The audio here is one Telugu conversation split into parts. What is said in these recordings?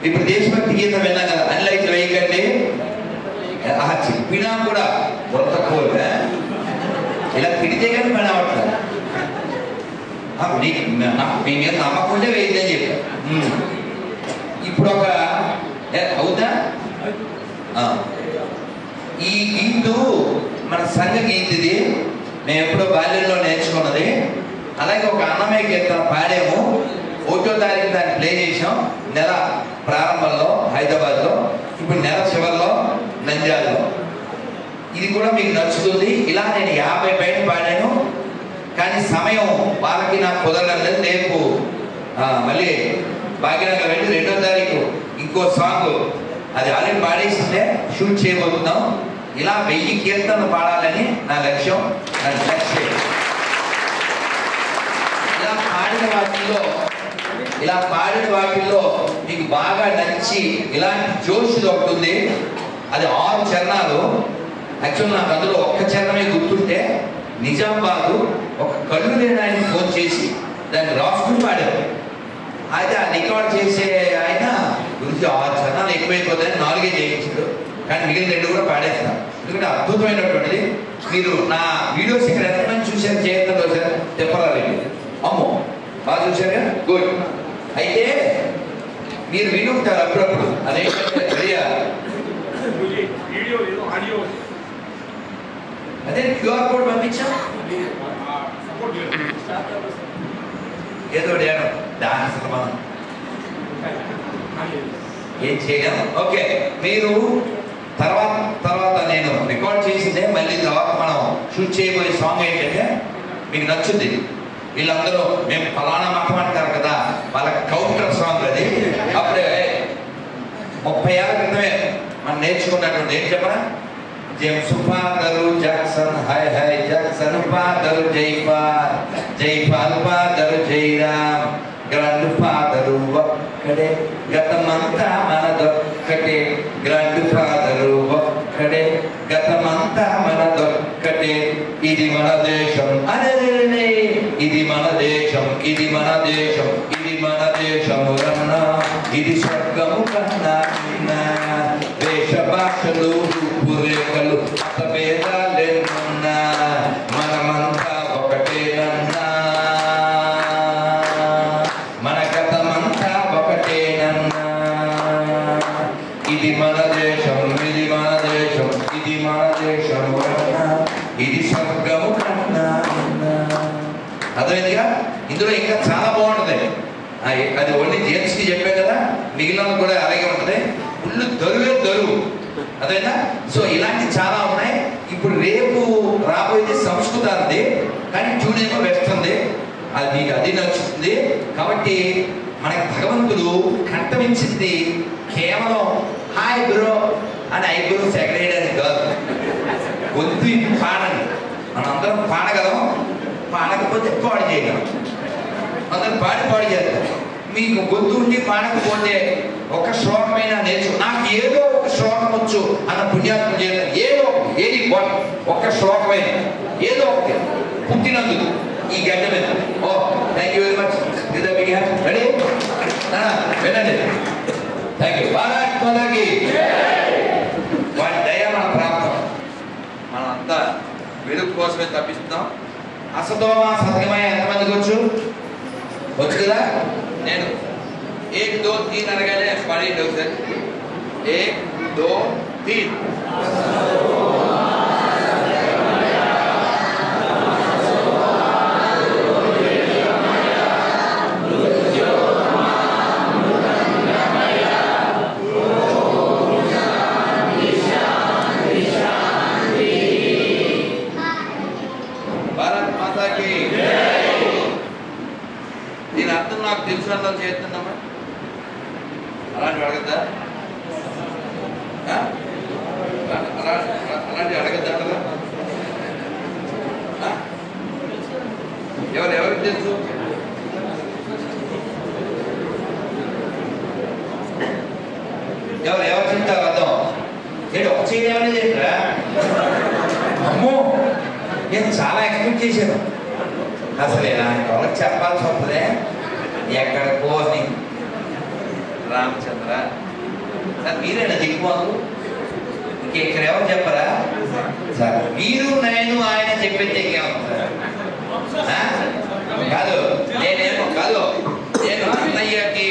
ఇప్పుడు దేశభక్తి గీతం విన్నాం కదా, అన్లైట్లు వేయకండి. చెప్పినా కూడా కొంత తక్కువ ఇలా తిడితే కానీ పని అవ్వట్లేదు. మీ మీద నమ్మకుంటే వేయద్దని చెప్పారు. ఇప్పుడు ఒక అవుతా ఈ గీతు మన సంఘ గీతిది, మేము ఎప్పుడో బాల్యంలో నేర్చుకున్నది. అలాగే ఒక అన్నమయ్య కీర్తన పాడాము. 1వ తారీఖు దాన్ని ప్లే చేసాం. నెల ప్రారంభంలో హైదరాబాద్లో, ఇప్పుడు నెల చివరిలో నంద్యాలలో. ఇది కూడా మీకు నచ్చుతుంది. ఇలా నేను 50 పైన పాడాను, కానీ సమయం వాళ్ళకి నాకు కుదరలేదు. రేపు మళ్ళీ భాగ్యనగర్ వెళ్ళి 2వ తారీఖు ఇంకో సాంగ్ అది ఆల్రెడీ పాడేసిందే షూట్ చేయబోతున్నాం. ఇలా 1000 కీర్తనలు పాడాలని నా లక్ష్యం. ఇలా పాడిన వాటిల్లో మీకు బాగా నచ్చి ఇలాంటి జోషులు ఒకటి ఉంది. అది 6 చరణాలు. యాక్చువల్ నాకు అందులో ఒక్క చరణమే గుర్తుంటే, నిజామాబాదు ఒక కళ్ళు లేని ఆయన ఫోన్ చేసి దాన్ని రాసుకుని పాడారు. అయితే ఆ రికార్డ్ చేసే ఆయన గురించి 6 చరణాలు ఎక్కువైపోతాయని 4 చేయించాడు. కానీ మిగిలిన 2 కూడా పాడేస్తాను. ఎందుకంటే అద్భుతమైనటువంటిది. మీరు నా వీడియోస్ ఇక్కడ ఎంతమంది చూసారు? చేయంతో సార్ చెప్పరాలి. అమ్మో బాగా చూసారుగా, గుడ్. అయితే మీరు వినుంటారు అప్పుడప్పుడు. అదే అదే క్యూఆర్ కోడ్ పంపించా ఏదో డాన్స్ మనం ఏం చేయగలం. ఓకే, మీరు తర్వాత నేను రికార్డ్ చేసిందే మళ్ళీ తర్వాత మనం షూట్ చేయబోయే సాంగ్ ఏంటంటే మీకు నచ్చుద్ది. వీళ్ళందరూ మేము ఫలానా మతం అంటారు కదా, వాళ్ళకి కౌంటర్ సాంగ్ అది. అప్పుడే 30 ఏళ్ల క్రితమే మనం నేర్చుకున్నటువంటి ఏం చెప్పరా, James father Jackson, hi hi Jackson father Jaipal, Jaipal father Jairam, grand father ఒక్కడే, గతమంతా మనదొక్కటే, గ్రాండ్ ఫాదరు ఒక్కడే, గతమంతా మనదొక్కటే, ఇది మన దేశం అదే, ఇది మన దేశం, ఇది మన దేశం, ఇది మన దేశము రన్నా, ఇది స్వర్గము కన్నా. దేశ భాషలు రూపురేఖలు మతభేదాలేనున్నా, మనమంతా ఒకటేనన్నా, మన గతమంతా ఒకటేనన్నా. ఇది మన దేశం, ఇది మన దేశం, ఇది మన దేశము రన్నా, ఇది స్వర్గము కన్నా. అర్థమైందిగా? ఇందులో ఇంకా చాలా బాగుంటుంది. అది ఓన్లీ జేమ్స్కి చెప్పే కదా, మిగిలిన కూడా అలాగే ఉంటుంది. ఫుల్ దరువు. అదేనా? సో ఇలాంటి చాలా ఉన్నాయి. ఇప్పుడు రేపు రాబోయేది సంస్కృతాన్ని, కానీ ట్యూన్ ఏమో వేస్తుంది. అది మీకు అది నచ్చుతుంది. కాబట్టి మనకి భగవంతుడు కంటమించింది కేవలం హాయ్ బ్రో అని ఐబ్రోస్ ఎగరేయడానికి కాదు. గొంతు పాడండి. మనందరం పాడగలం, పాడకపోతే పాడు చేయగలం. అందరం పాడి చేస్తారు. మీకు గొంతు ఉండి పాడకపోతే ఒక శ్లోకమైనా నేర్చు. నాకు ఏదో ఒక శ్లోకం వచ్చు అన్న పుణ్యాత్మ చేయాలి. ఏదో ఏది ఒక్క శ్లోకమైన ఏదో ఒకటి పుట్టినందుకు ఈ గడ్డ మీద. Oh thank you very much. Ready వినండి. Thank you. భారత్ మాతాకి వాడి దయ మన ప్రాప్తం. మనం అంతా వెలుగు కోసమే తప్పిస్తున్నాం. అసతోమ సత్యమయ ఎంతమందికి వచ్చు కదా? నేను 1 2 3 అనగానే పడింది ఒకసారి. 1 2 3. దీని అర్థం నాకు తెలుసు అర్థం చేస్తున్నామా? అలాంటి అడగద్దా? అలాంటి అడగద్దా కదా? ఎవరికి తెలుసు? ఎవరు చెప్తారు అర్థం? నేను ఒక చేయడం ఏమైనా చేసిరా? అమ్మో నేను చాలా ఎక్స్పెక్ట్ చేశాను. అసలు ఇలాంటి వాళ్ళకి చెప్పాల్సి వస్తుందే. ఎక్కడికో రామచంద్ర సార్ మీరేనా దిక్కుమాకు? ఇంకెక్కడ ఎవరు చెప్పరా సార్? మీరు నేను ఆయన చెప్పేది ఇంకేమవుతారా? కాదు నేను అన్నయ్యకి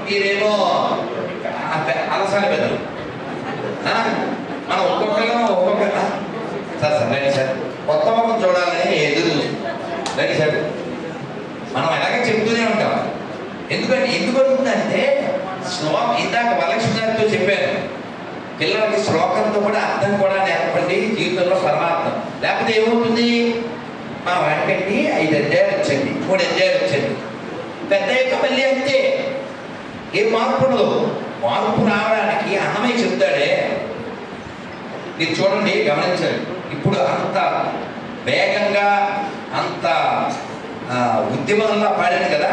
మీరేమో అలసాని పెద్దలు. మనం ఒక్కొక్క సార్ రండి సార్, కొత్త మొక్కం చూడాలని ఎదురు రండి సార్. మనం ఎలాగే చెప్తూనే ఉంటాం. ఎందుకు అవుతుందంటే ఇందాక వరలక్ష్మి గారితో చెప్పాను, పిల్లలకి శ్లోకంతో కూడా అర్థం కూడా నేర్పండి జీవితంలో పరమార్థం. లేకపోతే ఏమవుతుంది? మా వాడికండి 5 అధ్యాయాలు వచ్చండి, 3 అధ్యాయాలు వచ్చండి, పెద్ద యొక్క మళ్ళీ అంతే. ఏం మార్పు ఉండదు. మార్పు రావడానికి అన్నమయ్య చెప్తాడే. మీరు చూడండి, గమనించండి. ఇప్పుడు అంత వేగంగా అంత ఉద్యమంలా పాడాను కదా,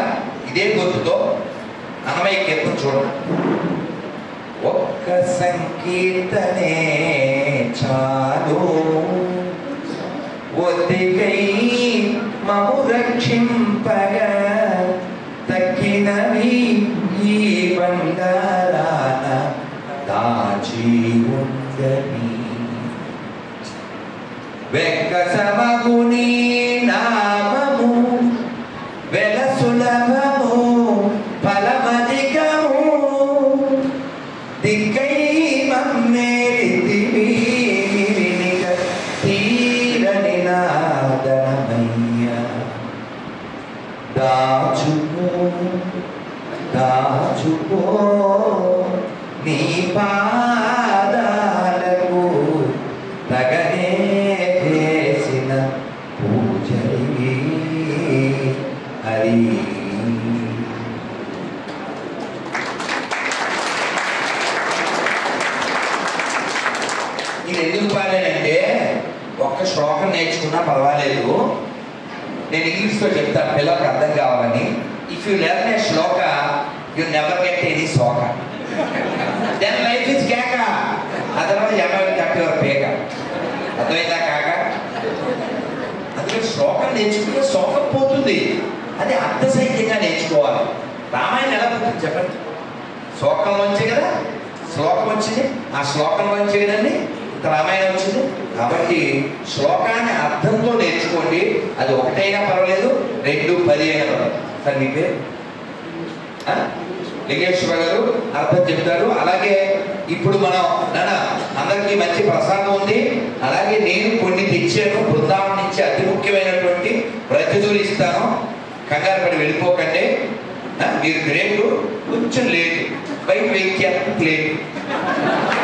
ఇదే గొంతుతో అన్నమయ్య కీర్తన చూడండి. ఒక్క సంకీర్తనే చాలు ఒత్తికై మము రక్షింపగా, తక్కినవి ఈ బంగారాన దాచి ఉందని. వెక్కసమగుని నామము వెల సులభము ఫలమధికము, దిక్కై మమ్మేరితివి తీరని నాదనమయ్య. దాచుకో నీ పాదాలకు తగనే చేసిన పూజలి హరి. ఇది ఎందుకు పాడానంటే, ఒక్క శ్లోకం నేర్చుకున్నా పర్వాలేదు, నేను ఇంగ్లీష్లో చెప్తాను పిల్లలకు అర్థం కావాలని. If you learn A Shloka you never get any శోక. దెన్ లైఫ్ ఇస్ కేక. అదర్వైజ్ ఎవరి కట్టేవారు పేక. అర్థమైందా కాక? అందుకే శ్లోకం నేర్చుకుంటే శోకం పోతుంది. అది అర్థసహితంగా నేర్చుకోవాలి. రామాయణం ఎలా పుట్టింది చెప్పండి? శ్లోకంలోంచే కదా శ్లోకం వచ్చింది. ఆ శ్లోకంలోంచే కదండి రామాయణం వచ్చింది. కాబట్టి శ్లోకాన్ని అర్థంతో నేర్చుకోండి. అది ఒకటైనా పర్వాలేదు, 2 10 అయినా పర్వాలేదు. సార్ మీ పేరు? లింగేశ్వర గారు అర్థం చెప్తారు. అలాగే ఇప్పుడు మనం అందరికీ మంచి ప్రసాదం ఉంది. అలాగే నేను కొన్ని తెచ్చాను బృందావనం నుంచి, అతి ముఖ్యమైనటువంటి ప్రతిదూరు ఇస్తాను. కంగారు పడి వెళ్ళిపోకండి. మీరు గ్రేటు, కొంచెం లేటు, బయట వెయిట్ చేస్తాను ప్లేటు.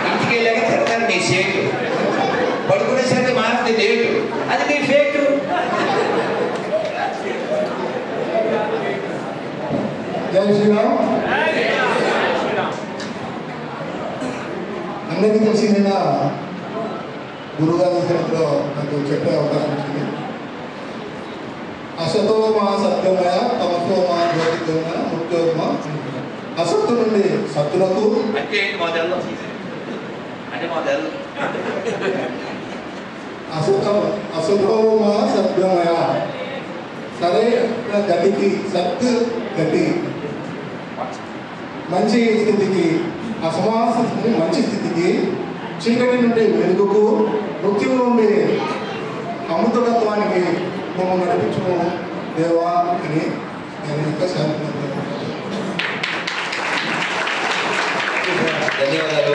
ఇంటికి వెళ్ళాక తిడతారు మీ సేటు, పడుకునేసరికి మారితే లేటు, అది మీ ఫేటు. జై శ్రీరామ్. అందరికీ తెలిసిన గురుగారి విషయంలో నాకు చెప్పే అవకాశం వచ్చింది. అసతో మా సత్యమయ, తమతో మా జ్యోతిర్గమయ, మృత్యోర్మ. అసత్తు నుండి సత్తులకు అసతో మా సత్యమయ, సరైన గతికి, గతి, మంచి స్థితికి, అసమాన స్థితికి మంచి స్థితికి, చీకటి నుండి వెలుగుకు, మృత్యువు నుండి అమృతత్వానికి మమ్మల్ని నడిపించము దేవా అని నేను యొక్క ధన్యవాదాలు.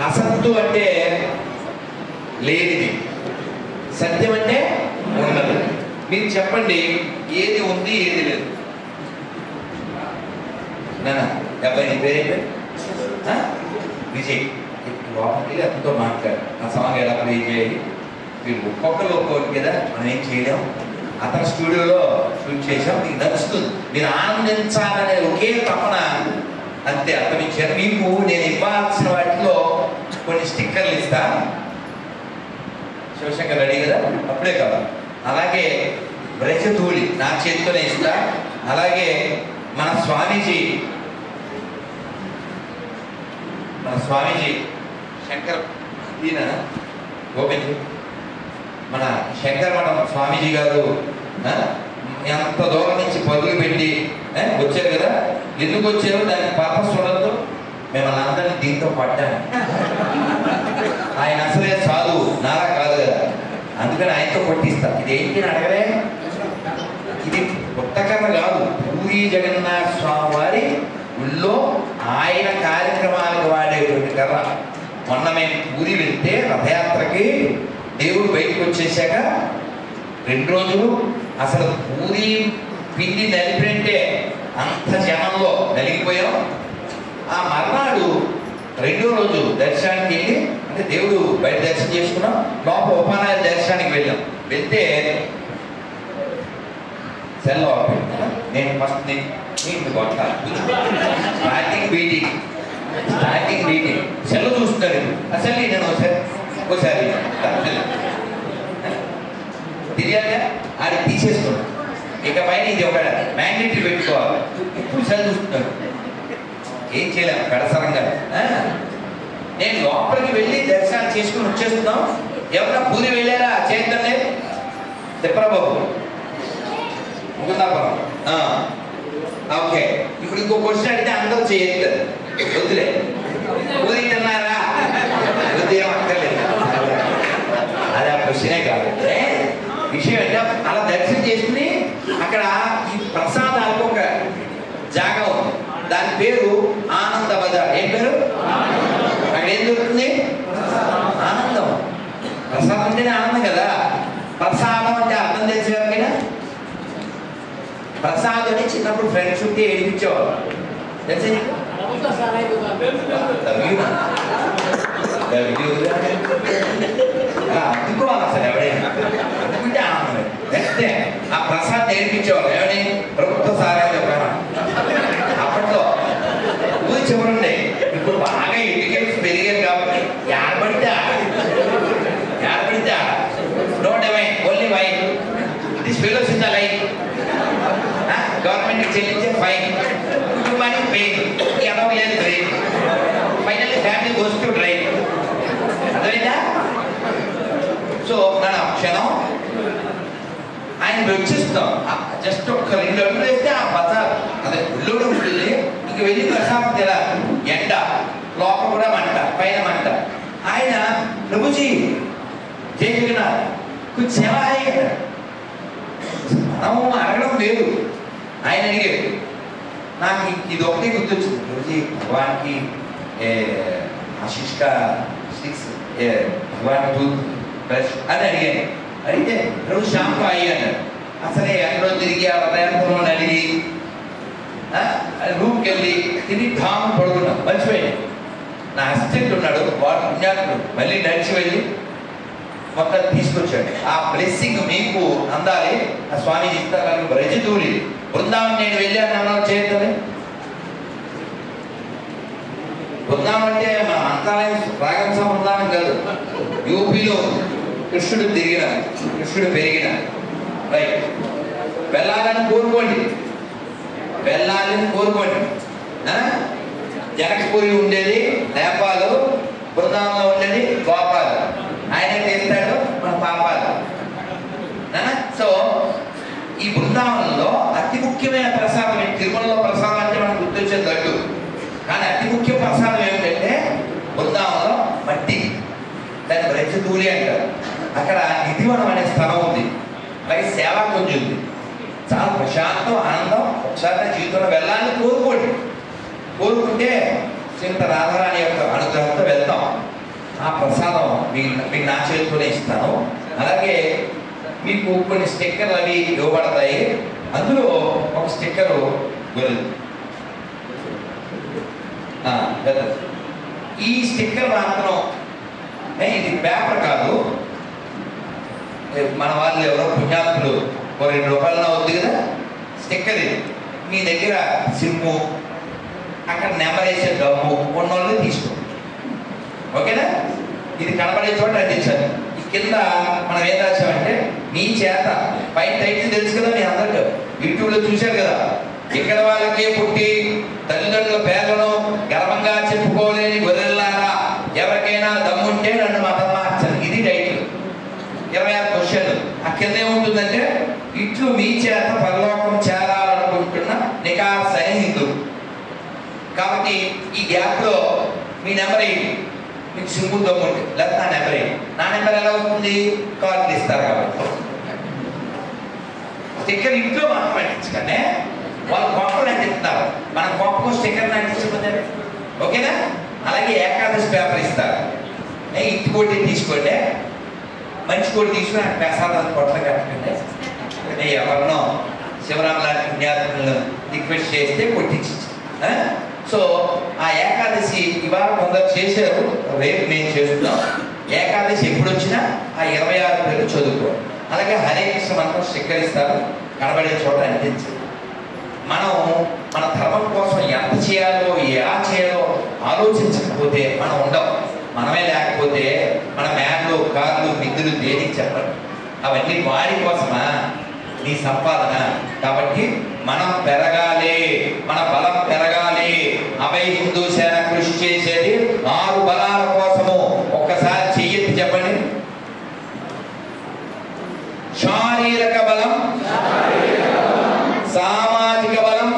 అసత్తు అంటే లేనిది, సత్యం అంటే ఉన్నది. మీరు చెప్పండి, ఏది ఉంది ఏది లేదు? నాన్న అబ్బాయి నీ పేరేంటి? విజయ్. లోపలికి అతనితో మాట్లాడు, ఆ సాంగ్ ఎలా ప్లే చేయాలి. మీరు ఒక్కొక్కరు ఒక్కొక్కటి కదా, మనం ఏం చేయలేం. అతని స్టూడియోలో షూట్ చేసాం, మీకు నచ్చుతుంది, మీరు ఆనందించాలనే ఒకే తపన, అంతే అర్థమించారు. మీకు నేను ఇవ్వాల్సిన వాటిలో కొన్ని స్టిక్కర్లు ఇస్తా. శివశంకర్ రెడీ కదా, అప్పుడే కదా. అలాగే బ్రజధూళి నా చేతితోనే ఇస్తా. అలాగే మన స్వామీజీ శంకర్ ఈయన గోవింద్, మన శంకర్ మఠం స్వామీజీ గారు ఎంత దూరం నుంచి పరుగులు పెట్టి వచ్చారు కదా. ఎందుకు వచ్చారు, దానికి పర్పస్ ఉండదు. మిమ్మల్ని అందరినీ దీంతో పడ్డాను. ఆయన అసలే చదువు నాలా కాదు కదా, అందుకని ఆయనతో కొట్టిస్తా. ఇదేంటి అని అడగలే, ఇది పుట్టకర్ర కాదు, పూరీ జగన్నాథ స్వామి వారి ఊళ్ళో ఆయన కార్యక్రమాలకు వాడేటువంటి కర్ర. మొన్న మేము పూరి వెళ్తే రథయాత్రకి దేవుడు బయటకు వచ్చేసాక 2 రోజులు అసలు పూరి పిండి నలిపినంటే అంత జనంలో నలిగిపోయాం. ఆ మర్నాడు 2వ రోజు దర్శనానికి వెళ్ళి, అంటే దేవుడు బయట దర్శనం చేసుకున్నాం, లోపల ఉపానాయ దర్శనానికి వెళ్ళాం. వెళ్తే సెల్ నేను ఫస్ట్ స్టార్టింగ్ మీటింగ్ సెల్ చూస్తున్నారు. అసలు నేను ఒకసారి తెలియాక అది తీసేసుకున్నాను. ఇక పైన ఇది ఒక మ్యాండేటరీ పెట్టుకోవాలి. ఇప్పుడు సెల్ చూస్తున్నారు, ఏం చేయలేము కడసరంగా. నేను లోపలికి వెళ్ళి దర్శనం చేసుకుని వచ్చేస్తున్నాం. ఎవరన్నా పూరి వెళ్ళారా చేద్దాంలే, చెప్పరా బాబు ముకుందాపురం. ఓకే, ఇప్పుడు ఇంకో క్వశ్చన్ అడిగితే అందరూ చేయొద్దు, వద్దులే. పూరి తిన్నారా? వద్దు, ఏమక్కర్లేదు. అది ఆ క్వశ్చనే కాదు. విషయం అంటే అలా దర్శనం చేసుకుని అక్కడ ఈ ప్రసాదాలకు ఒక జాగా ఉంది, దాని పేరు ఆనంద బజార్. ఏం పేరు? అక్కడ ఏం దొరుకుతుంది? ఆనందం. ప్రసాదం అంటేనే ఆనందం కదా. ప్రసాదం అంటే అర్థం తెలిసేవారికైనా? ప్రసాదం అని చిన్నప్పుడు ఫ్రెండ్స్ ఉంటే ఏడిపించేవారు, తెలుసా నీకు? అందుకోవాలి అసలు ఎవడైనా, అందుకుంటే ఆనందం. నెక్స్ట్ ఆ ప్రసాద్ నేర్పించేవాళ్ళు ఎవరి? ప్రభుత్వ సారాలు చెప్పాను. అప్పట్లో ఊరి చివరుండే. ఇప్పుడు బాగా ఎడ్యుకేషన్ పెరిగారు కాబట్టి ఏర్పడితే no divine, only wine. This fellows in the line. గవర్నమెంట్కి చెల్లించే ఫైన్, కుటుంబానికి పెయిన్, ఎదవ లేదు brain, finally family goes to drain. అర్థమైందా? సో నన్ను ఆ క్షణం ఆయన వచ్చేస్తాం. జస్ట్ ఒక 2 అడుగులు వేస్తే ఆ బజార్, అదే ఉల్లుడు వెళ్ళి ఇంక వెళ్ళి ప్రసాదం తెలా. ఎండ లోపల కూడా మంట, పైన మంట. ఆయన ప్రభుజీ జై జగన్నాథ్ కొంచెం సేవ అయ్యాడు. మనం అడగడం లేదు, ఆయన అడిగాడు. నాకు ఇది ఒకటే గుర్తొచ్చింది, ప్రభుజీ భగవాన్కి ఆశిష్ కా స్టిక్స్ భగవాన్ టూత్ బ్రష్ అని అడిగాను. అడిగితే ప్రభు షాంపూ అయ్యాను. అసలే ఎక్కడో తిరిగి ఆ రథయాత్రలో అడిగి రూమ్కి వెళ్ళి తిరిగి ధాము పడుకున్నాం. మర్చిపోయాను. నా అసిస్టెంట్ ఉన్నాడు, వాడు పుణ్యాత్ముడు, మళ్ళీ నడిచి వెళ్ళి మొత్తం తీసుకొచ్చాడు. ఆ బ్లెస్సింగ్ మీకు అందాలి. ఆ స్వామీజీ ఇస్తారు. బ్రజధూళి బృందావనం నేను వెళ్ళాను అన్నారు, చేయొద్దని. బృందావనం అంటే మన మంత్రాలయం రాగంస బృందావనం కాదు, యూపీలో కృష్ణుడు పెరిగిన రైట్. వెళ్ళాలని కోరుకోండి. జనకపురి ఉండేది నేపాల్, బృందావనంలో ఉండేది గోపాల్. ఆయన తీస్తాడు మన పాపాలు. సో బృందావనంలో అతి ముఖ్యమైన ప్రసాదం ఏంటి? తిరుమలలో ప్రసాదం అంటే మనకు గుర్తొచ్చేది లడ్డు, కానీ అతి ముఖ్య ప్రసాదం ఏమిటంటే బృందావనంలో మట్టి, దాన్ని బ్రజతూలి అంటారు. అక్కడ నిధివనం అనే స్థలం ఉంది, అలాగే సేవా కొంచెం ఉంది. చాలా ప్రశాంతం, ఆనందం. ఒకసారి నా జీవితంలో వెళ్ళాలని కోరుకుంటే శ్రీమతి రాధారాణి యొక్క అనుగ్రహంతో వెళ్తాం. ఆ ప్రసాదం మీకు నా చేతితోనే ఇస్తాను. అలాగే మీకు కొన్ని స్టిక్కర్లు అవి ఇవ్వబడతాయి. అందులో ఒక స్టిక్కరు ఈ స్టిక్కర్ మాత్రం ఇది పేపర్ కాదు, మన వాళ్ళు ఎవరో పుణ్యాత్ములు ₹2 అవుతుంది కదా స్టిక్కర్. ఇది మీ దగ్గర సిమ్ము, అక్కడ నెంబర్ వేసే డబ్బు ఉన్నోళ్ళు తీసుకో, ఓకేనా? ఇది కనబడే చోట అందించాలి. ఈ కింద మనం ఏం రాసామంటే మీ చేత, పైన టైటిల్ తెలుసు కదా మీ అందరికీ, యూట్యూబ్లో చూశారు కదా, ఇక్కడ వాళ్ళకే పుట్టి తల్లిదండ్రుల పేర్లను గర్వంగా చెప్పుకోలేని గొర్రెల్లారా ఎవరికైనా దమ్ముంటే నన్ను మతం మార్చాలి. ఇది టైటిల్. 26 క్వశ్చన్లు. ఆ కింద ఏముంటుందంటే, ఇట్లు మీ చేత పరలోకం చేరాలనుకుంటున్న నికార్సైన హిందూ. కాబట్టి ఈ గ్యాప్లో మీ నెంబర్ ఏంటి, మీకు సింపుల్ దమ్ముంటే లేదా నా నెంబర్ ఏంటి. నా నెంబర్ ఎలా అవుతుంది? కార్డులు ఇస్తారు కాబట్టి. స్టిక్కర్ ఇంట్లో మాత్రం అంటించగానే వాళ్ళు గొప్పలు అంటిస్తున్నారు, మన గొప్పకు స్టిక్కర్ని అంటించకపోతే ఓకేనా? అలాగే ఏకాదశి పేపర్ ఇస్తారు, ఇంటి కోటి తీసుకోండి, మంచి కోటి తీసుకుని ఆ ప్రసాదాలు కొట్ల కట్టకండి. ఎవరినో శివరామలాంటి పుణ్యాత్మలను రిక్వెస్ట్ చేస్తే కొట్టించి. సో ఆ ఏకాదశి ఇవాళ కొందరు చేశారు, రేపు నేను చేస్తున్నాం. ఏకాదశి ఎప్పుడు వచ్చినా ఆ 26 పేర్లు చదువుకో. అలాగే హరే కృష్ణ మంత్రం స్వీకరిస్తారు, కనబడే చోట అందించాలి. మనం మన ధర్మం కోసం ఎంత చేయాలో ఎలా చేయాలో ఆలోచించకపోతే మనం ఉండం. మనమే లేకపోతే మన మ్యాన్లు, కార్లు, మిద్దులు దేనికి చెప్పండి? అవన్నీ వాడి కోసమా? నీ సంపాదన. కాబట్టి మనం పెరగాలి, మన బలం పెరగాలి. అభయ హిందూ సేన కృషి చేసేది 6 బలాల కోసము. ఒక్కసారి చెయ్యెత్తి చెప్పండి. శారీరక బలం, సామాజిక బలం,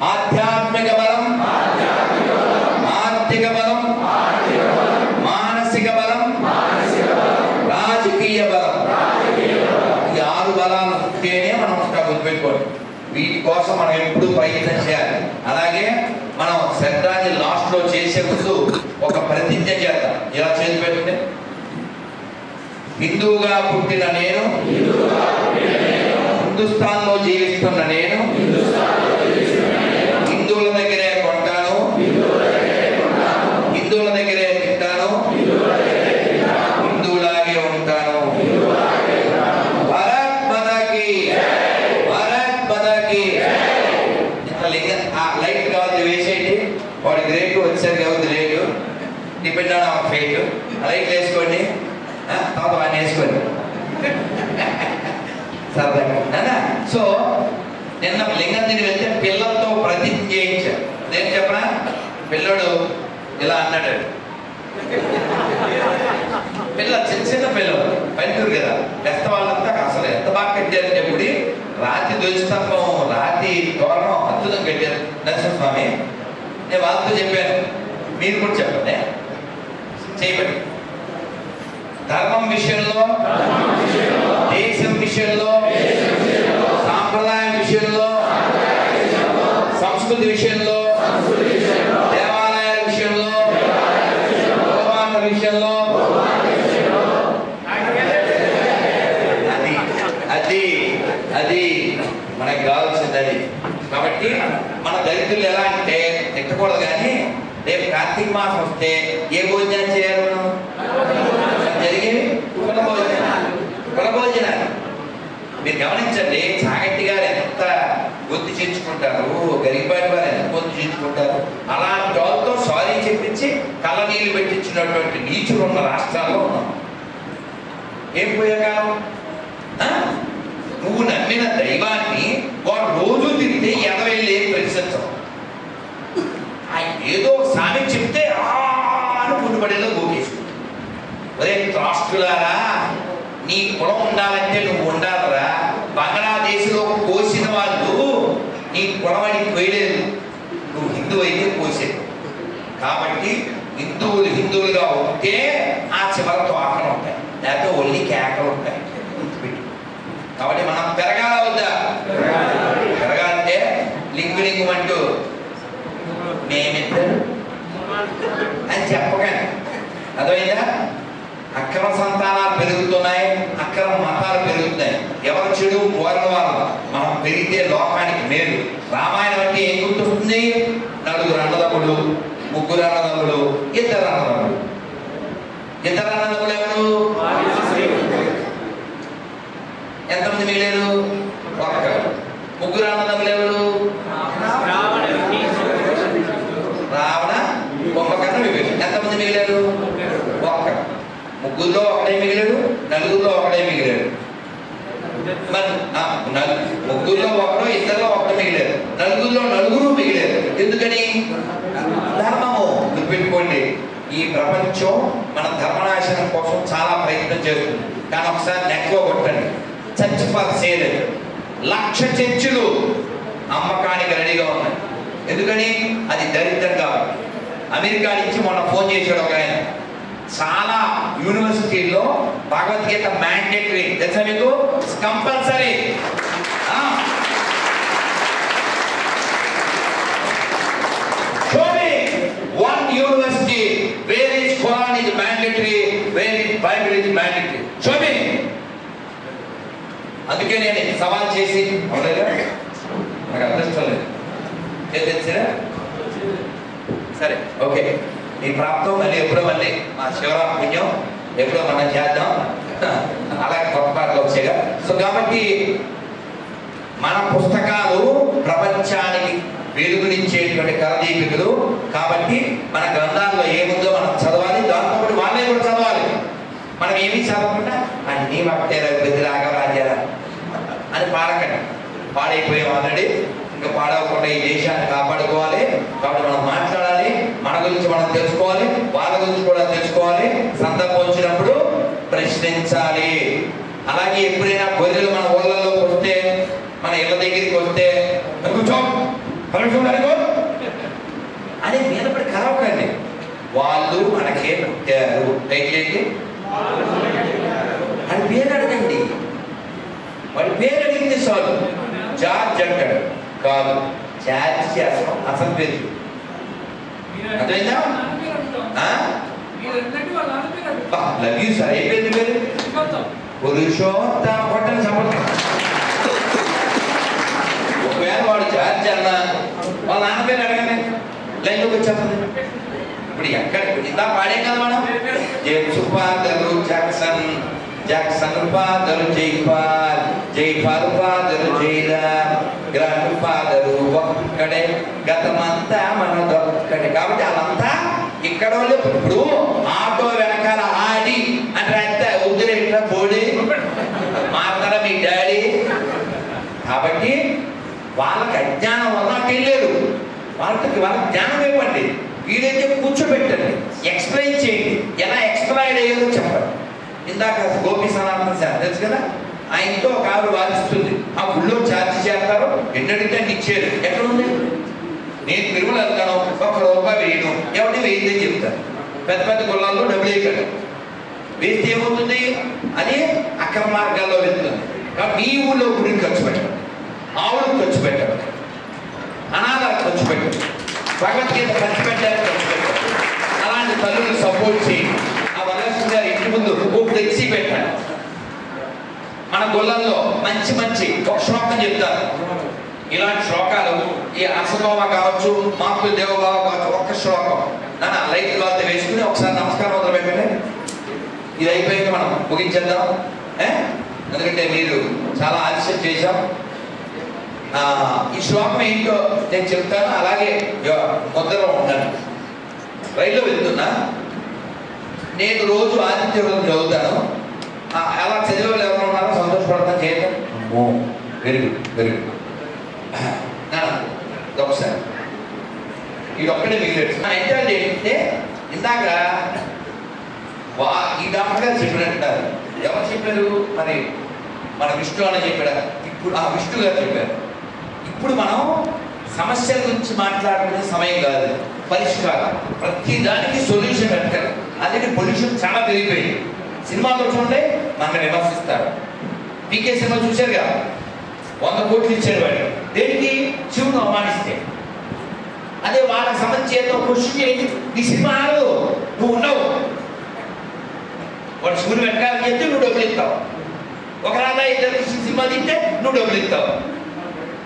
ఆధ్యాత్మిక బలం, ఆర్థిక బలం, మానసిక బలం, రాజకీయ బలం. ఈ 6 బలాలు ఉంటేనే మనం గుర్తుపెట్టుకోండి. వీటి కోసం మనం ఎప్పుడు ప్రయత్నం చేయాలి. అలాగే మనం శ్రద్ధాన్ని లాస్ట్లో చేసే ముందు ఒక ప్రతిజ్ఞ చేద్దాం. ఇలా చేసి పెట్టుకుంటే, హిందువుగా పుట్టిన నేను, హిందుస్థాన్లో జీవిస్తున్న నేను, హిందువుల దగ్గరే కొంటాను, హిందువుల దగ్గరే తింటాను, హిందువులాగే ఉంటాను. భారత్ మాతాకి, భారత్ మాతాకి. ఆ లైట్ కావాలి వేసేయండి. వాడి గ్రేట్ వచ్చారు కాబట్టి rate depend on our fate. Light వేసుకోండి, తర్వాత వాడిని వేసుకోండి సరదాగా. సో నిన్న లింగం తిని వెళ్తే పిల్లలతో ప్రతిజ్ఞ చేయించారు. నేను చెప్పనా, పిల్లడు ఇలా అన్నాడు. పిల్ల చిన్న పిల్లలు పల్లెటూరు కదా, పెద్ద వాళ్ళంతా అసలు ఎంత బాగా కట్టారంటే గుడి, రాతి ధ్వజస్తంభం, రాతి తోరణం అద్భుతం కట్టారు నరసింహస్వామి. నేను వాళ్ళతో చెప్పాను, మీరు కూడా చెప్పండి, చేయబడి ధర్మం విషయంలో, దేశం విషయంలో, సాంప్రదాయం విషయంలో, సంస్కృతి విషయంలో, దేవాలయాల విషయంలో, భగవాన్ విషయంలో, అది అది మనకు కావాల్సింది. అది కాబట్టి మన దళితులు ఎలా అంటే తిట్టకూడదు, కానీ రేపు కార్తీక మాసం వస్తే ఏ భోజనం చేయాలి? మనం జరిగేవి కుల భోజనాలు. మీరు గమనించండి, చాగంటి గారు ఎంత గొంతు చేర్చుకుంటారు, గరికపాటి వారు ఎంత గొంతు చేర్చుకుంటారు. అలాంటి వాళ్ళతో సారీ చెప్పించి కళ్ళ నీళ్ళు పెట్టించినటువంటి నీచులు ఉన్న రాష్ట్రాల్లో ఉన్నాం. ఏం పోయేకాలం? నువ్వు నమ్మిన దైవాన్ని వాడు రోజు తింటే 80 ఏళ్ళు ప్రశ్నించవు. ఏదో సామి చెప్తే పుట్టుబడిలో గోకేసుకుంటావు. ఒరే రాష్ట్రులారా, నీ కులం ఉండాలంటే నువ్వు ఉండాలరా, బంగ్లాదేశ్లో కోసిన వాళ్ళు నీ కులవాడికి కోయలేదు, నువ్వు హిందూ అయితే కోసేది. కాబట్టి హిందువులుగా ఉంటే ఆ చివరితో ఆకలు ఉంటాయి, లేకపోతే ఒళ్ళి కేకలు ఉంటాయి. కాబట్టి మనం పెరగాల వద్దా? పెరగాలంటే లింగు అంటూ మేమిద్దరు అని చెప్పకండి. అర్థమైందా? అక్రమ సంతానాలు పెరుగుతున్నాయి, అక్రమ మతాలు పెరుగుతున్నాయి. ఎవరు చెడు కోరిన వాళ్ళు మనం పెరిగితే లోకానికి మేలు. రామాయణం అంటే ఏం గుర్తొస్తుంది? నలుగురు అన్నదమ్ములు, ముగ్గురు అన్నదమ్ములు, ఇద్దరు అన్నదమ్ములు. ఇద్దరు అన్నదమ్ములు ఎవరు? ఎంతమంది మిగిలేరు? ఒక్కరు. ముగ్గురు అన్నదమ్ములు ఎవరు? రావణ, కుంభకర్ణ, విభీషణుడు. ఎంతమంది మిగిలారు? ఒక్కరు. ముగ్గురులో ఒకడే మిగిలాడు, నలుగురిలో ఒకడే మిగిలాడు. మరి ముగ్గురులో ఒకడు, ఇద్దరులో ఒకడు మిగిలారు, నలుగురిలో నలుగురు మిగిలారు. ఎందుకని? ధర్మము. గుర్తుపెట్టుకోండి, ఈ ప్రపంచం మన ధర్మనాశనం కోసం చాలా ప్రయత్నం చేస్తుంది. కానీ ఒకసారి నెట్లో కొట్టండి, చర్చ్ ఫర్ సేల్ 1,00,000 చర్చిలు అమ్మకానికి రెడీగా ఉన్నాయి. ఎందుకని? అది దరిద్రం కాబట్టి. అమెరికా నుంచి మొన్న ఫోన్ చేశాడు ఒక ఆయన, చాలా యూనివర్సిటీల్లో భగవద్గీత మ్యాండేటరీ, తెలుసా మీకు? Compulsory. Show me one university where is Quran is mandatory, where is Bible is mandatory. Show me. అందుకే నేను సవాల్ చేసి అవునా, నాకు అదృష్టం లేదు. తెలిసిరా? సరే, ఓకే. ఈ ప్రాప్తం మళ్ళీ ఎప్పుడో, మళ్ళీ మా శివరామ పుణ్యం ఎప్పుడో మనం చేద్దాం. అలాగే కొత్త పాటలు వచ్చాయిగా. సో కాబట్టి మన పుస్తకాలు ప్రపంచానికి వెలుగునిచ్చేటువంటి కరదీపికలు. కాబట్టి మన గ్రంథాల్లో ఏముందో మనం చదవాలి, దాంతో వాళ్ళే కూడా చదవాలి. మనం ఏమీ చదవకుండా అన్నీ పట్టారా రాఘవరాజారా అని పాడకండి. పాడైపోయాం ఆల్రెడీ, ఇంకా పాడవకుండా ఈ దేశాన్ని కాపాడుకోవాలి. కాబట్టి మనం మాట్లాడాలి, మన గురించి మనం తెలుసుకోవాలి, వాళ్ళ గురించి కూడా తెలుసుకోవాలి. సందర్భం వచ్చినప్పుడు ప్రశ్నించాలి. అలాగే ఎప్పుడైనా గొర్రెలు మన ఊళ్ళలోకి వస్తే, మన ఇళ్ళ దగ్గరికి వస్తే అని మీద పడి కలవకండి. వాళ్ళు మనకే పుట్టారు, దయచేసి అని పేరు అడగండి. వాడి పేరు అడిగితే చాలు. జార్జ్ అంటాడు, కాదు జార్జ్ చేస్తాం, అసలు పేరు అర్థమైందా? Love you sir. ఏ పేరు? పేరు పురుషోత్తమ. కొట్టని సంపద. ఒకవేళ వాడు జార్జ్ అన్న వాళ్ళ నాన్న పేరు అడగండి, లైన్లోకి వచ్చేస్తుంది. ఇప్పుడు ఎక్కడ ఇందా పాడే కదా మనం, James father Jackson, Jackson father Jaipal, Jaipal father Jairam, grand father ఒక్కడే, గతమంతా మనదొక్కడే. కాబట్టి వాళ్ళంతా ఇక్కడ వాళ్ళు. ఇప్పుడు ఆటో వెనకాల ఆడి అని రాస్తే ఉద్రేట పోడి మాట్లాడ మీ డాడీ. కాబట్టి వాళ్ళకి అజ్ఞానం వల్ల వెళ్ళారు. వాళ్ళకి జ్ఞానం ఇవ్వండి. వీడైతే కూర్చోబెట్టండి, ఎక్స్ప్లెయిన్ చేయండి, ఎలా ఎక్స్ప్లెయిన్ అయ్యారో చెప్పండి. ఇందాక గోపి సనాతన సార్ తెలుసు కదా, ఆయనతో ఒక ఆవిడ వాదిస్తుంది. ఆ గుళ్ళో ఛార్జ్ చేస్తారు, ఎన్నడితే ఇచ్చారు. ఎక్కడ ఉంది? నేను తిరుమల వెళ్తాను, ₹1 వేయను, ఎవరి వేయిందని చెప్తాను. పెద్ద పెద్ద గుళ్ళల్లో డబ్బులు వేయకండి. వేస్తే ఏమవుతుంది? అది అక్రమ మార్గాల్లో వెళ్తుంది. కాబట్టి మీ ఊళ్ళో గుడికి ఖర్చు పెట్టండి, ఆవులకు ఖర్చు పెట్టండి, అనాథాలకు ఖర్చు పెట్టండి, భగవద్గీత ఖర్చు పెట్టడానికి ఖర్చు పెట్టండి. అలాంటి తల్లులు సపోర్ట్ చేయండి. ఆ వరలక్ష్మి గారి ఇంటి ముందు ఒక తెచ్చి పెట్టండి. మన గొల్లల్లో మంచి మంచి ఒక శ్లోకం చెప్తారు. ఇలాంటి శ్లోకాలు ఈ అసతోమ కావచ్చు, మాతృ దేవభావ కావచ్చు, ఒక్క శ్లోకం నాన్న లైట్ వాళ్ళతో వేసుకుని ఒకసారి నమస్కారం మొదలు పెట్టండి. ఇది అయిపోయాక మనం ముగించేద్దాం. ఎందుకంటే మీరు చాలా ఆలస్యం చేశాం. ఈ శ్లోకం ఏంటో నేను చెప్తాను, అలాగే ముద్రలో ఉండండి. రైల్లో వెళ్తున్నా, నేను రోజు ఆదిత్య రోజు చదువుతాను. అలా చదివే వాళ్ళు ఎవరు ఉన్నారో సంతోషపడతాను. చేయటం వెరీ గుడ్, వెరీ గుడ్. ఒకసారి ఇది ఒక్కడే మిగిలేదు. అయితే ఏంటంటే ఇందాక ఈ డాక్టర్ గారు చెప్పినట్టున్నారు. ఎవరు చెప్పారు? మరి మన విష్ణు అని చెప్పాడు. ఇప్పుడు విష్ణు గారు చెప్పారు. ఇప్పుడు మనం సమస్యల గురించి మాట్లాడుకునే సమయం కాదు, పరిష్కారం. ప్రతి దానికి సొల్యూషన్ పెట్టాలి. అందుకే పొల్యూషన్ చాలా పెరిగిపోయింది. సినిమాలో చూడండి, మనల్ని విమర్శిస్తారు. పీకే సినిమా చూశారు కదా, 100 కోట్లు ఇచ్చారు వాడు దేనికి? శివుడు అవమానిస్తే. అదే వాళ్ళకి సంబంధించి ఏదో క్వశ్చన్ చేయండి, నీ సినిమా ఆడు, నువ్వు ఉండవు. వాడు శివుడు వెనకాలని చెప్తే నువ్వు డబ్బులు ఇస్తావు. ఒక రాదా ఇద్దరు సినిమా తింటే నువ్వు డబ్బులు ఇస్తావు.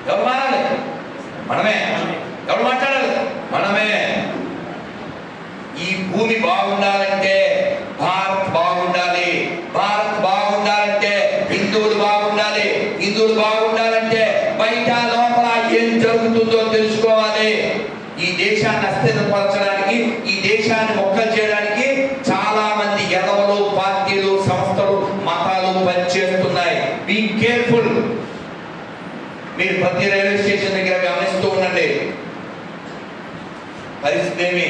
ఎవరు మారాలి? మనమే. ఎవరు మాట్లాడాలి? మనమే. ఈ భూమి బాగుండాలంటే భారత్ బాగుండాలి. భారత్ బాగుండాలంటే హిందువులు బాగుండాలి. హిందువులు బాగుండాలంటే బయట లోపల ఏం జరుగుతుందో తెలుసుకోవాలి. ఈ దేశాన్ని అస్థిరపరచడానికి, ఈ దేశాన్ని మొక్కలు చేయడానికి చాలా మంది ఎదవలు, పార్టీలు, సంస్థలు, మతాలు పనిచేస్తున్నాయి. Be careful. మీరు ప్రతి రైల్వే స్టేషన్ దగ్గర గమనిస్తూ ఉండండి. పరిస్థితి ఏమి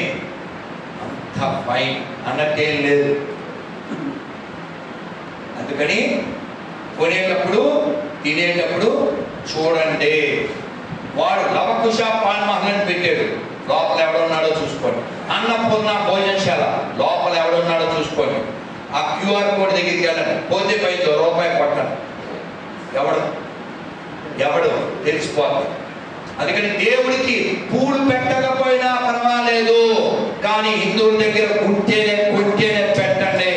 అంత ఫైన్ అన్నట్టేం లేదు. అందుకని కొనేటప్పుడు, తినేటప్పుడు చూడండి. వాడు లవకుశ పాన్ మహల్ పెట్టాడు, లోపల ఎవడున్నాడో చూసుకోండి. అన్నపూర్ణ భోజనశాల, లోపల ఎవడున్నాడో చూసుకోండి. ఆ క్యూఆర్ కోడ్ దగ్గరికి వెళ్ళండి, పోతే పైతో రూపాయి కొట్టండి. ఎవడు తెలిసిపోతుంది. అందుకని దేవుడికి పూలు పెట్టకపోయినా పర్వాలేదు, కానీ హిందువుల దగ్గర ఉంటేనే కొంటేనే పెట్టండి.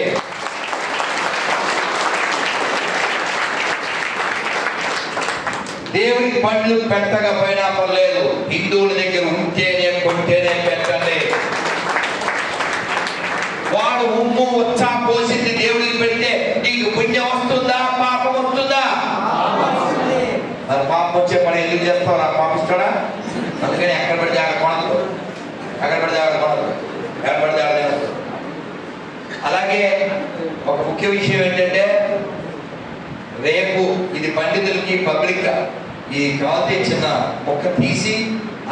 దేవుడికి పండ్లు పెట్టకపోయినా పర్లేదు, హిందువుల దగ్గర ఉంటేనే కొంటేనే పెట్టండి. వాడు ఉమ్ము వచ్చా పోసింది దేవుడికి పెడితే నీకు పుణ్యం వస్తుందా, పాపం వస్తుందా? మరి పాపం వచ్చే పని ఎందుకు చేస్తావు? నాకు పాపిస్తాడా? అందుకని ఎక్కడ పడితే అక్కడ కొనదు, ఎక్కడ పడితే అక్కడ కొనదు, ఎక్కడ పడితే అక్కడ తినదు. అలాగే ఒక ముఖ్య విషయం ఏంటంటే, రేపు ఇది పండితులకి పబ్లిక్ ఈ కావాల్సి చిన్న మొక్క తీసి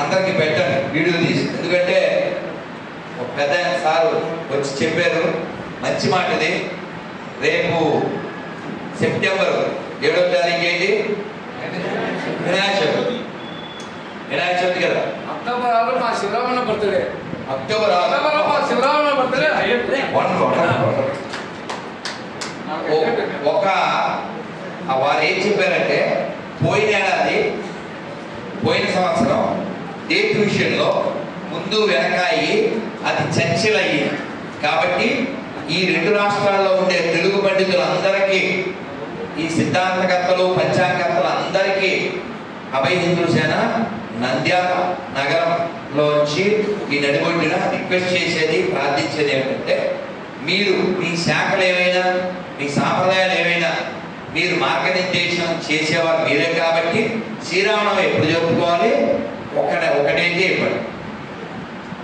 అందరికి పెట్టండి, వీడియో తీసి. ఎందుకంటే ఒక పెద్ద సారు వచ్చి చెప్పారు, మంచి మాట ఇది. రేపు సెప్టెంబర్ 7వ తారీఖు ఏంటి? వినాయక చవితి. వినాయక చవితి కదా. అక్టోబర్ 6 మా శివరామన్న బర్త్డే. అక్టోబర్ 6 మా శివరామన్న బర్త్డే. ఒక వారు ఏం చెప్పారంటే, పోయిన సంవత్సరం డేట్ విషయంలో ముందు వెనకాయి అది చర్చలయ్యి. కాబట్టి ఈ 2 రాష్ట్రాల్లో ఉండే తెలుగు పండితులందరికీ, ఈ సిద్ధాంతకర్తలు, పంచాంగకర్తలు అందరికీ అభయ హిందూ సేన నంద్యాల నగరంలో వచ్చి ఈ నడిబొడ్డున రిక్వెస్ట్ చేసేది, ప్రార్థించేది ఏమిటంటే, మీరు మీ శాఖలు ఏమైనా, మీ సాంప్రదాయాలు ఏమైనా మీరు మార్గనిర్దేశం చేసేవారు మీరే. కాబట్టి శ్రీరామనవమి ఎప్పుడు జరుపుకోవాలి? ఒకటైతే ఇవ్వండి.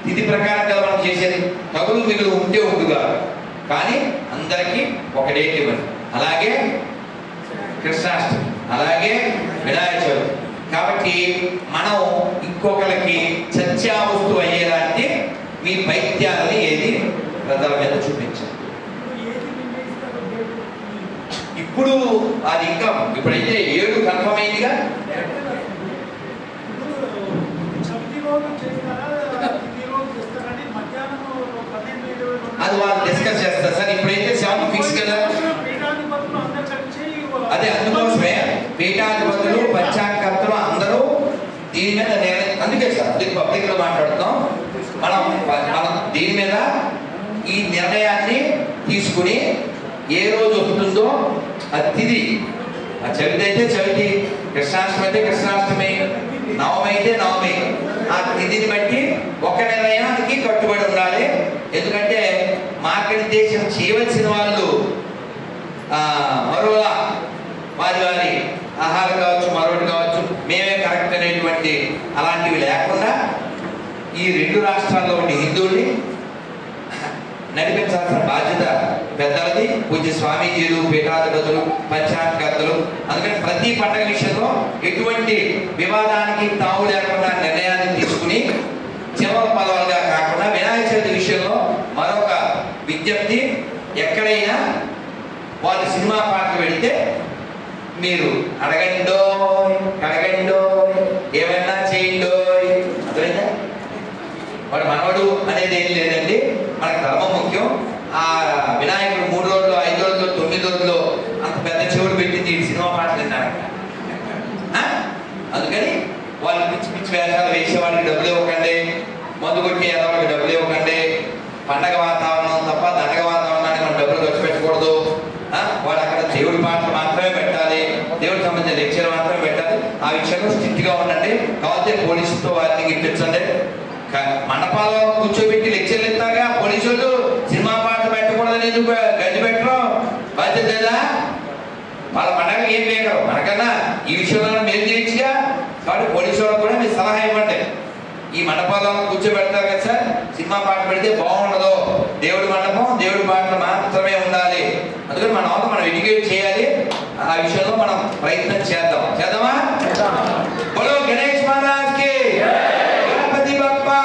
తిథి ప్రకారం కదా మనం చేసేది. తగులు మిగులు ఉంటే ఉండుగా, కానీ అందరికీ ఒకటైతే ఇవ్వండి. అలాగే కృష్ణాష్టమి, అలాగే వినాయక చవితి. కాబట్టి మనం ఇంకొకరికి చర్చా వస్తువు అయ్యేలాంటి మీ పైత్యాలని ఏది ప్రజల మీద చూపించాలి. ఇప్పుడు అది ఇంకా ఇప్పుడైతే 7 కన్ఫర్మ్ అయిందిగా. అది వాళ్ళు డిస్కస్ చేస్తారు సార్. ఇప్పుడైతే 7 ఫిక్స్ కదా. అదే అందుకోసమే పీఠాధిపతులు, పంచాంగకర్తలు అందరూ దీని మీద అందుకే సార్ అది పబ్లిక్ లో మాట్లాడుతాం. మనం దీని మీద ఈ నిర్ణయాన్ని తీసుకుని ఏ రోజు వస్తుందో అది తిది. ఆ చవితి అయితే చవితి, కృష్ణాష్టమి అయితే కృష్ణాష్టమి, నవమి అయితే నవమి. ఆ తిథిని బట్టి ఒక నిర్ణయానికి కట్టుబడి ఉండాలి. ఎందుకంటే మార్గనిర్దేశం చేయవలసిన వాళ్ళు మరోలా వారి ఆహారం కావచ్చు, మరొకటి కావచ్చు, మేమే కరెక్ట్ అనేటువంటి అలాంటివి లేకుండా ఈ 2 రాష్ట్రాల్లో ఉండే హిందువుల్ని నడిపించాల్సిన బాధ్యత పెద్దలది. పూజ్య స్వామీజీలు, పీఠాధిపతులు, పంచాంగకర్తలు. అందుకని ప్రతి పండుగ విషయంలో ఎటువంటి వివాదానికి తావు లేకుండా నిర్ణయాన్ని తీసుకుని చివరి పదవులుగా కాకుండా వినాయక చవితి విషయంలో మరొక విజ్ఞప్తి, ఎక్కడైనా వాళ్ళు సినిమా పాటలు పెడితే మీరు అడగండో కడగండో ఏమైనా చేయండో. అర్థమైందా? వాడు మనవడు అనేది ఏం లేదండి, మనకు ధర్మం ముఖ్యం. ఆ వినాయకుడు 3 రోజులు 5 రోజులు 9 రోజులు అంత పెద్ద చెవుడు పెట్టి తీసి సినిమా పాటలు విన్నారు. అందుకని వాళ్ళు పిచ్చి పిచ్చి వేషాలు వేసేవాడికి డబ్బులు ఇవ్వకండి, మందు కొట్టి వాళ్ళకి డబ్బులు ఇవ్వకండి. పండగ వాతావరణం తప్ప దండగ వాతావరణానికి మనం డబ్బులు ఖర్చు పెట్టకూడదు. వాడు అక్కడ దేవుడి పాటలు మాత్రమే పెట్టాలి, దేవుడికి సంబంధించిన లెక్చర్ మాత్రమే పెట్టాలి. ఆ విషయంలో స్ట్రిక్ట్ గా ఉండండి. కాకపోతే పోలీసులతో వారిని గిట్టించండి. మండపాల్లో కూర్చోబెట్టి లెక్చర్లు ఇస్తాగా పోలీసులు సినిమా పాటలు పెట్టకూడదని ఎందుకు గడ్డి పెట్టడం? బాధ్యత లేదా? వాళ్ళ పండగ ఏం వేయగలరు మనకన్నా ఈ విషయంలో మేము చేయొచ్చుగా. కాబట్టి పోలీసు వాళ్ళకు కూడా మీరు సలహా ఇవ్వండి. ఈ మండపాల్లో కూర్చోబెడతారు కదా సార్, సినిమా పాట పెడితే బాగుండదు, దేవుడి మండపం దేవుడి పాటలు మాత్రమే ఉండాలి. అందుకని మన వాళ్ళు మనం ఎడ్యుకేట్ చేయాలి. ఆ విషయంలో మనం ప్రయత్నం చేద్దామా? బోలో గణేష్ మహారాజ్ కి, గణపతి బప్పా,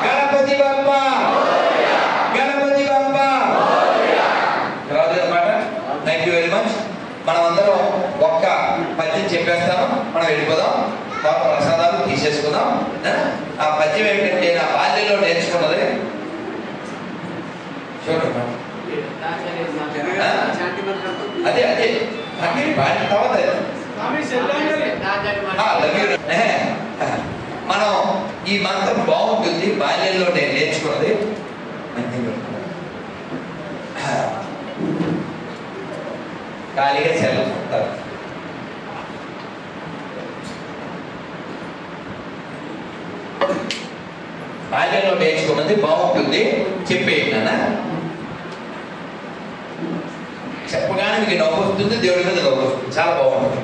గణపతి బప్పా, గణపతి బప్పా. రాదన్నమాట. Thank you very much. మనం అందరం ఒక్క పద్యం చెప్పేస్తాము, మనం వెళ్ళిపోదాం. తర్వాత ప్రసాదాలు తీసేసుకుందాం. ఆ పద్యం ఏంటంటే నా బాల్యంలో నేర్చుకున్నది. చూడండి, అదే అదే తర్వాత మనం ఈ మంత్రం బాగుంటుంది. బాల్యంలో నేను నేర్చుకున్నది. ఖాళీగా సెలవు ఉంటారు. బాల్యంలో నేర్చుకున్నది బాగుంటుంది, చెప్పేయండి అన్న. చెప్పగానే మీకు నవ్వు వస్తుంది, దేవుడి మీద నవ్వు వస్తుంది, చాలా బాగుంటుంది.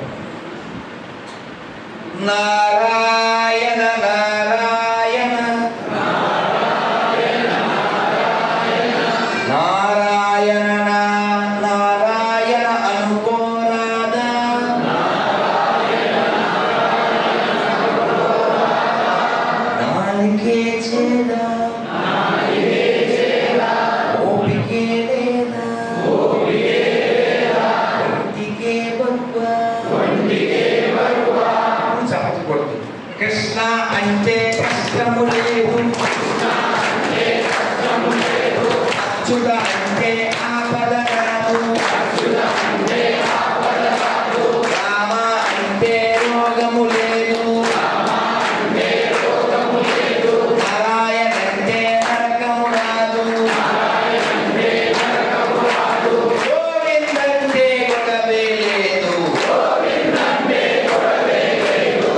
నారాయణ నారాయణ నారాయణ నారాయణ అనుకోరాదా, నాలికే చేదా ఓపికే లేదా, ఒంటికే బరువా చెప్పకూడదు. కృష్ణ అంటే కష్టము లేదు, అచ్యుత అంటే ఆపద రాదు, రామ అంటే రోగము లేదు, నారాయణ అంటే నరకము రాదు, గోవిందంటే గొడవే లేదు, గోవిందంటే గొడవే లేదు,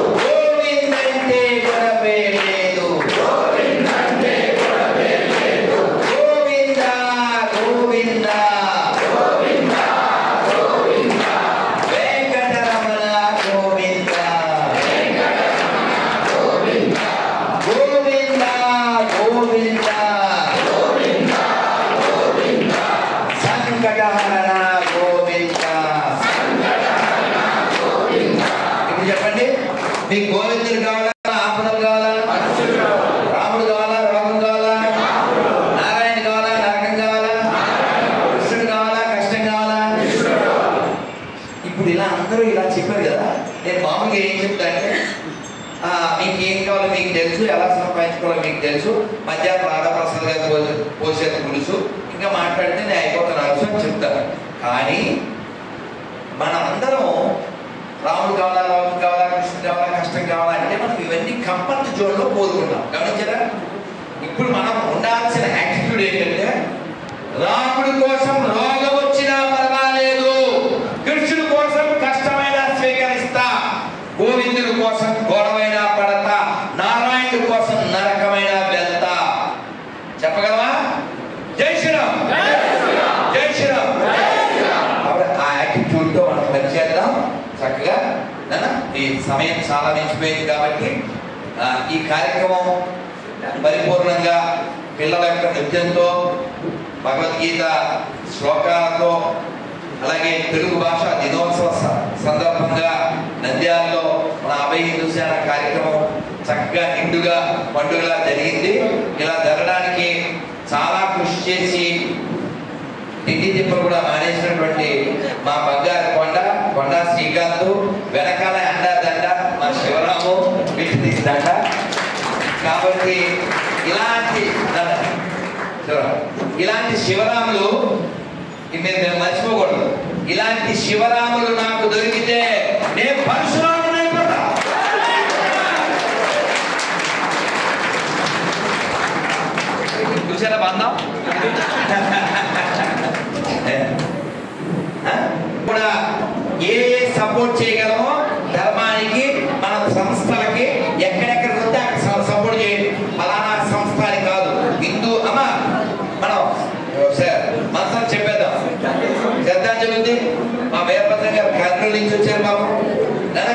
గోవింద గోవింద వెంకటరమణ గోవింద గోవింద గోవింద సంకటహరణ గోవింద. ఇప్పుడు చెప్పండి, మీకు గోవిందుడు కావాలా, ఆపదలు కావాలా, రాముడు కావాలా, రోగం కావాలా, నారాయణ కావాలా, నరకం కావాలా, కృష్ణుడు కావాలా, కష్టం కావాలా? ఇప్పుడు ఇలా అందరూ ఇలా చెప్పారు కదా. నేను మామూలుగా ఏం చెప్తా అంటే, మీకు ఏం కావాలో మీకు తెలుసు, ఎలా సంపాదించుకోవాలో మీకు తెలుసు, మధ్యాహ్నం రాధాప్రసాద్ గారు పోసేది పులుసు, ఇంకా మాట్లాడితే నేను అయిపోతాను అని చెప్తాను. కానీ మనమందరం రాముడు కావాలా, రాముడు కావాలా, కృష్ణుడు కావాలా, కష్టం కావాలా అంటే మనం ఇవన్నీ కంఫర్ట్ జోన్లో కోరుకుంటాం. గమనించరా? ఇప్పుడు మనం ఉండాల్సిన యాటిట్యూడ్ ఏంటంటే, రాముడి కోసం రోగం వచ్చినా పర్వాలేదు, కృష్ణుడి కోసం కష్టమైనా స్వీకరిస్తా, గోవిందుడి కోసం గొడవైనా పడతా, నారాయణుడి కోసం నరకమైన వెళ్తా. చెప్పగలవా? జై శ్రీరామ్, జై శ్రీరామ్. ఆ యాటిట్యూడ్ తో మనం పనిచేద్దాం చక్కగా. ఈ సమయం చాలా మించిపోయింది కాబట్టి ఈ కార్యక్రమం పరిపూర్ణంగా పిల్లల యొక్క నృత్యంతో, భగవద్గీత శ్లోకాలతో, అలాగే తెలుగు భాష దినోత్సవ సందర్భంగా నంద్యాలలో మన అభయ హిందూ సేన కార్యక్రమం చక్కగా నిండుగా పండుగలా జరిగింది. ఇలా జరగడానికి చాలా కృషి చేసి ఇంటి తిప్పలు కూడా మానేసినటువంటి మా బంగారు కొండ కొండా శ్రీకాంత్, వెనకాల అండాదండ మా శివరాము విట్టి తీస్తాడ. కాబట్టి ఇలాంటి శివరాములు మీరు మర్చిపోకూడదు. ఇలాంటి శివరాములు నాకు దొరికితే నేను పరశురాముని అయిపోతా. చూసారా బంధం కూడా ఏ సపోర్ట్ చేయగలమో ధర్మానికి, మన సంస్థలకి ఎక్కడెక్కడ ఉంటే అక్కడ సపోర్ట్ చేయండి. ఫలానా సంస్థ అని కాదు. హిందూ అమ్మ మనం మనసం చెప్పేద్దాం. శ్రద్ధాంజలి ఉంది. మా వీరభద్రం గారు కర్నూలు నుంచి వచ్చారు బాబు.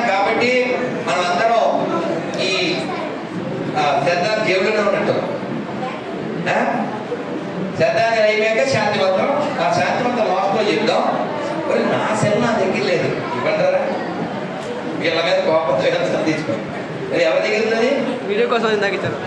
కాబట్టి మనం అందరం ఈ శ్రద్ధాంజలి జేబులోనే ఉన్నట్టు. శ్రద్ధాంజలి అయిపోయాక శాంతివంతం. ఆ శాంతివంతం లాస్ట్లో చెప్దాం. నా సెల్ నా దగ్గర లేదు ఇవ్వంటారా? వీళ్ళ మీద కోపంతో తీసుకోండి. ఎవరి దగ్గర ఉన్నది? వీడియో కోసం ఇందాక ఇచ్చారు.